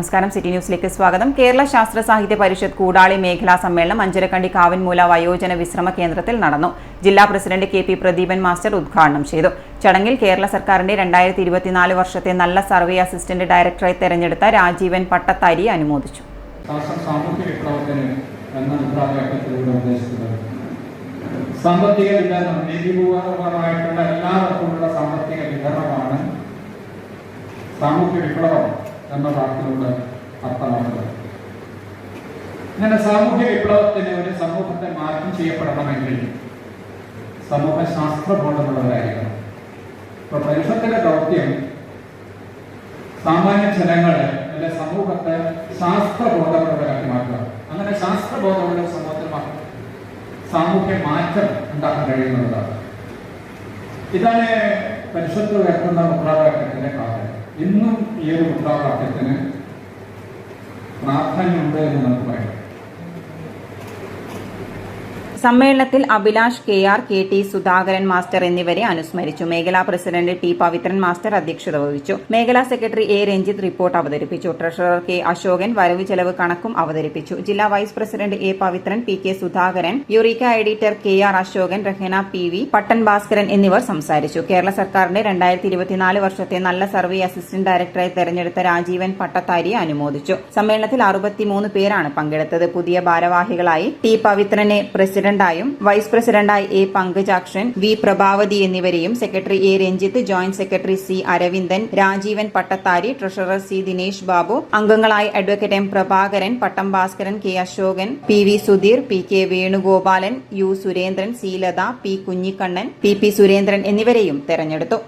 നമസ്കാരം. സിറ്റി ന്യൂസിലേക്ക് സ്വാഗതം. കേരള ശാസ്ത്ര സാഹിത്യ പരിഷത്ത് കൂടാളി മേഖലാ സമ്മേളനം അഞ്ചരക്കണ്ടി കാവിൻമൂല വയോജന വിശ്രമ കേന്ദ്രത്തിൽ നടന്നു. ജില്ലാ പ്രസിഡന്റ് KP പ്രദീപൻ മാസ്റ്റർ ഉദ്ഘാടനം ചെയ്തു. ചടങ്ങിൽ കേരള സർക്കാരിന്റെ 2024 വർഷത്തെ നല്ല സർവേ അസിസ്റ്റന്റ് ഡയറക്ടറായി തെരഞ്ഞെടുത്ത രാജീവൻ പട്ടത്താരിയെ അനുമോദിച്ചു. സാമ്പത്തിക വിതരണം നീതിപൂർവമായിട്ടുള്ള എല്ലാവർക്കുമുള്ള സാമ്പത്തിക വിതരണമാണ് സാമൂഹ്യ വിപ്ലവം എന്ന വാക്കിലൂടെ അർത്ഥമാക്കുന്നത്. അങ്ങനെ സാമൂഹ്യ വിപ്ലവത്തിന് ഒരു സമൂഹത്തെ മാറ്റം ചെയ്യപ്പെടണമെങ്കിൽ സമൂഹ ശാസ്ത്രബോധമുള്ളവരായിരിക്കണം. ഇപ്പൊ പരിഷത്തിന്റെ ദൗത്യം സാമാന്യ ജനങ്ങളെ അല്ലെ സമൂഹത്തെ ശാസ്ത്രബോധമുള്ളവരാക്കി മാറ്റുക. അങ്ങനെ ശാസ്ത്രബോധമുള്ള സമൂഹത്തിൽ സാമൂഹ്യ മാറ്റം ഉണ്ടാക്കാൻ കഴിയുന്നതാണ്. ഇതാണ് പരിഷത്ത് ഉയർത്തുന്ന മുദ്രാവാക്യത്തിന്റെ കാര്യം. ഇന്നും ഈ ഒരു മുദ്രാവാക്യത്തിന് പ്രാധാന്യമുണ്ട് എന്ന് നമുക്ക് പറയാം. സമ്മേളനത്തിൽ Abhilash KR, KT Sudhakaran master എന്നിവരെ അനുസ്മരിച്ചു. മേഖലാ പ്രസിഡന്റ് T പവിത്രൻ മാസ്റ്റർ അധ്യക്ഷത വഹിച്ചു. മേഖലാ സെക്രട്ടറി A രഞ്ജിത്ത് റിപ്പോർട്ട് അവതരിപ്പിച്ചു. ട്രഷറർ K അശോകൻ വരവ് ചെലവ് കണക്കും അവതരിപ്പിച്ചു. ജില്ലാ vice president A Pavithran, PK Sudhakaran, Eureka editor KR Ashokan, Rahana PV, Pattan Bhaskaran എന്നിവർ സംസാരിച്ചു. കേരള സർക്കാരിന്റെ 2024 വർഷത്തെ നല്ല സർവേ അസിസ്റ്റന്റ് ഡയറക്ടറായി തെരഞ്ഞെടുത്ത രാജീവൻ പട്ടത്താരിയെ അനുമോദിച്ചു. സമ്മേളനത്തിൽ 63 പേരാണ് പങ്കെടുത്തത്. പുതിയ ഭാരവാഹികളായി T പവിത്രനെ പ്രസിഡന്റ് വൈസ് പ്രസിഡന്റായി A പങ്കജാക്ഷൻ, V പ്രഭാവതി എന്നിവരെയും secretary A Ranjith, joint secretary C Aravindan, Rajeevan Pattathari, treasurer C Dinesh Babu, അംഗങ്ങളായി advocate M Prabhakaran, Pattam Bhaskaran, K Ashokan, PV Sudheer, PK Venugopalan, U Surendran, C Latha, P Kunhikannan, PP Surendran എന്നിവരെയും തെരഞ്ഞെടുത്തു.